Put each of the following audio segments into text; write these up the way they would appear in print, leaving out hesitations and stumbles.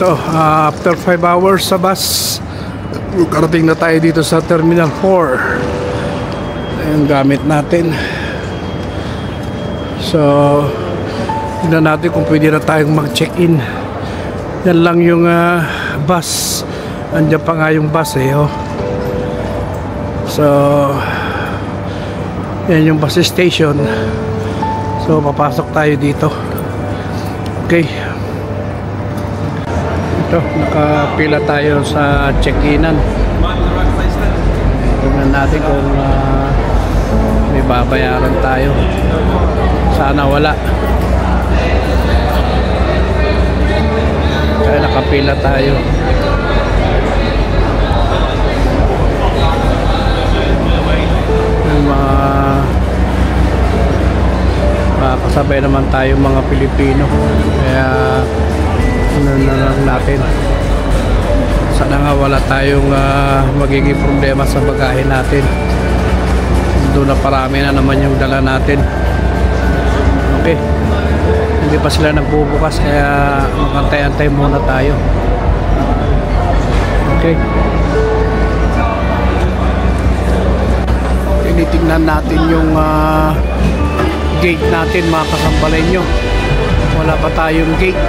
Ito, after 5 hours sa bus, karating na tayo dito sa Terminal 4. Ayun, gamit natin. So, tignan natin kung pwede na tayong mag-check-in. Yan lang yung bus. Andiyan pa nga yung bus eh, oh. So, yan yung bus station. So, papasok tayo dito. Okay. Ito, nakapila tayo sa check-inan. Tingnan natin kung may babayaran tayo. Sana wala. Kaya nakapila tayo. Makakasabay naman tayo mga Pilipino. Kaya ano na lang natin. Sana nga wala tayong magiging problema sa bagahe natin. Doon na parami na naman yung dala natin. Okay. Hindi pa sila nagbubukas kaya magantay-antay muna tayo. Okay. Tinitingnan natin yung gate natin, mga kasambalay nyo. Wala pa tayong gate.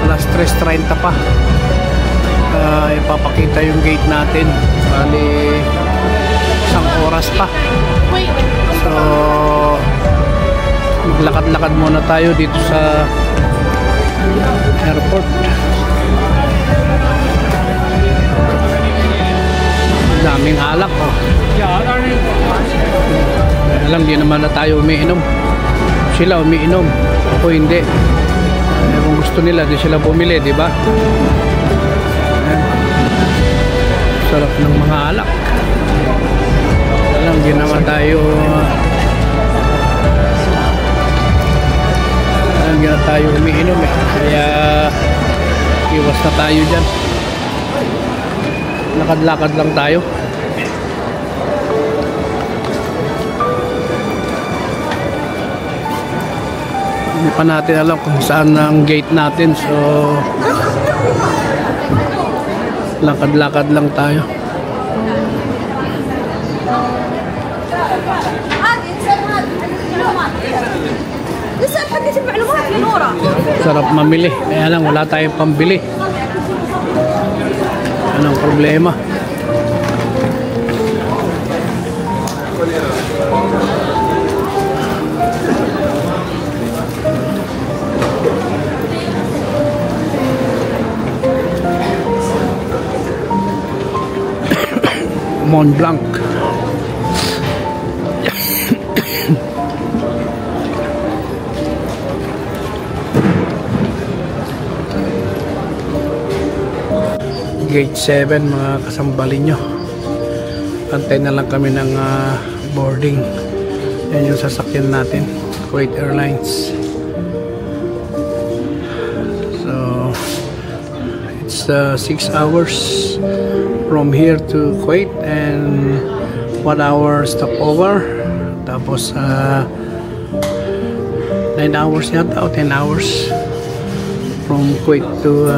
Alas 3:30 pa. Ipapakita yung gate natin. Bali, isang oras pa. So, maglakad-lakad muna tayo dito sa airport. Daming alak, oh. Alam, di naman na tayo umiinom. Sila umiinom, ako hindi. Kung gusto nila, di sila bumili, di ba? Sarap ng mga alak. Alam, di naman tayo umiinom eh. Kaya iwas na tayo dyan. Lakad-lakad lang tayo. Hindi pa natin alam kung saan ang gate natin. So, lakad-lakad lang tayo. Sarap mamili. Kaya lang, wala tayong pambili. Anong problema? Mont Blanc. Gate 7, mga kasambalin nyo. Antay na lang kami ng boarding. Yan yung sasakyan natin, Kuwait Airlines. So it's 6 hours from here to Kuwait and 1 hour stopover. Tapos 9 hours yata o 10 hours from Kuwait to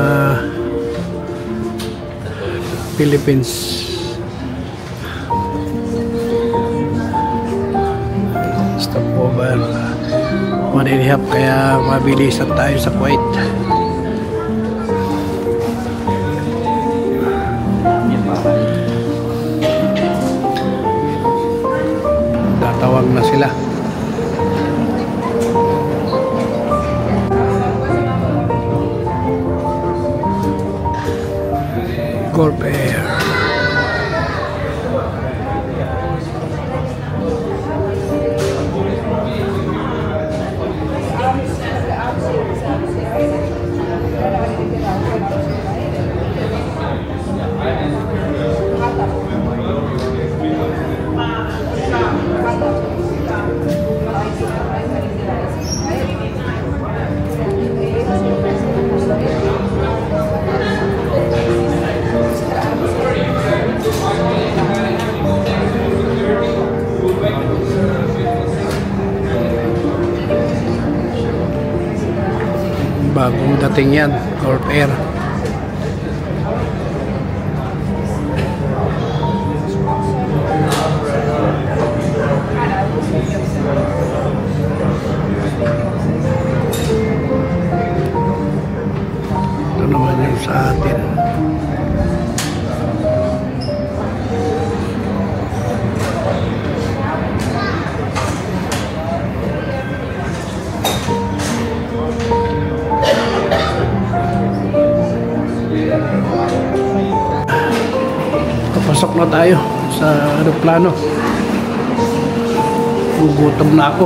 Philippines. Stopover 1.5, kaya mabilisan tayo sa Kuwait. Tatawag na sila. Gulf Air. bagong dating yan, Corp Air. Ito naman yung sa atin. Papasok na tayo sa aeroplano. Gugutom na ako.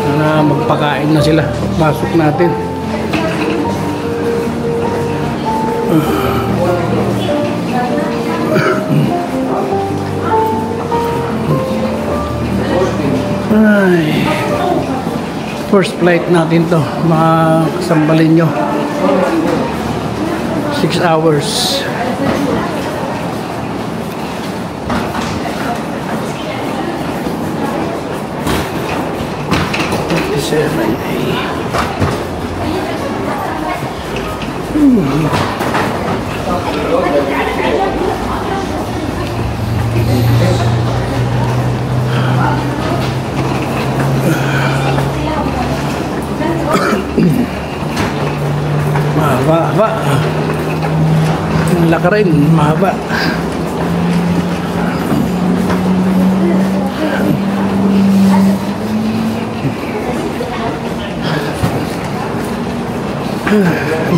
Sana magpakain na sila. Pasok natin. Ay. First flight natin to, mga kasambalin nyo. 6 hours. Mahaba. Ang laka rin, mahaba.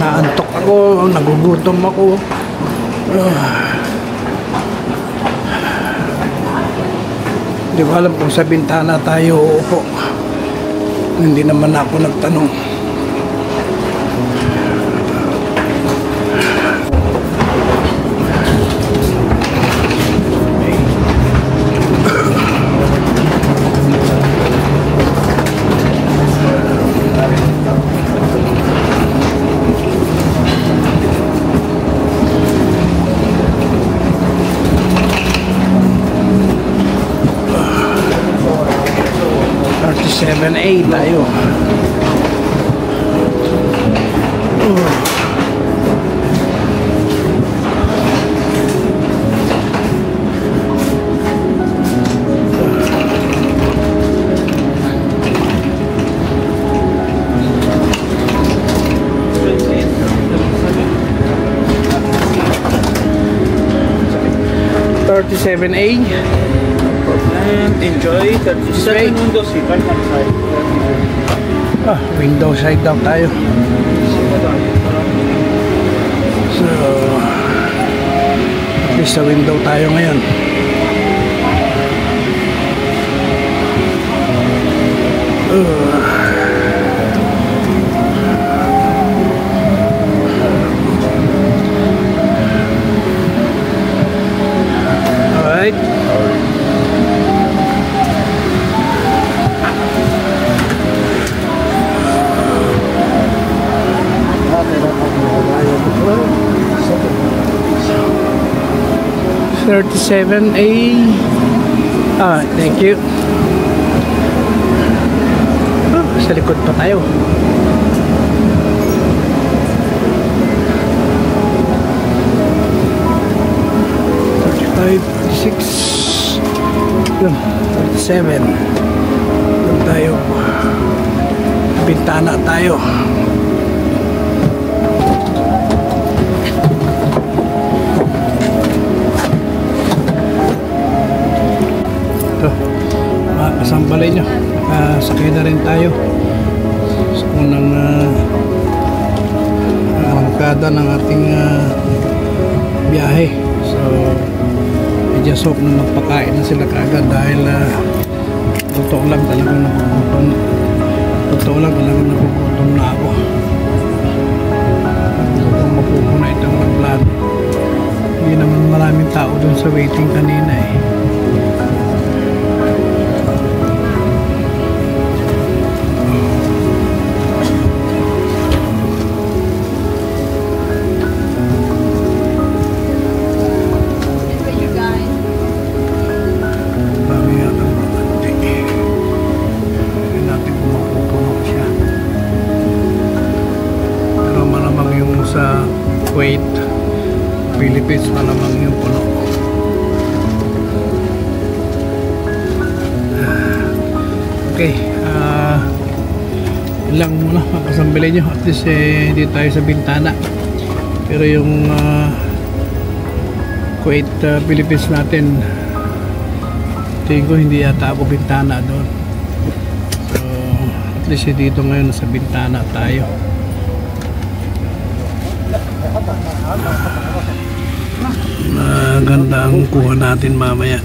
Naantok ako, nagugutom ako. Hindi ko alam kung sa bintana tayo uupo. Hindi naman ako nagtanong. A tayo. A. And enjoy 37 window seat right hand side. Window side daw tayo. So, at least sa window tayo ngayon. Alright. $37A. Thank you. Sa likod pa tayo. $35, $36, $37. Doon tayo. Bintana tayo. Kasambalay nyo, sakay na rin tayo sa unang arangkada ng ating biyahe. So I just hope na magpakain na sila kaagad dahil totoo lang talagang nagugutom na ako. Kung mapupuna itong mag-vlog, hindi naman maraming tao dun sa waiting kanina eh. Philippines malamang yung puno. Okay, ilang muna mapasambili nyo. At least hindi tayo sa bintana. Pero yung Kuwait Philippines natin, tingin ko hindi yata ako bintana doon. So at least dito ngayon sa bintana tayo. Maganda ang kuha natin mamaya.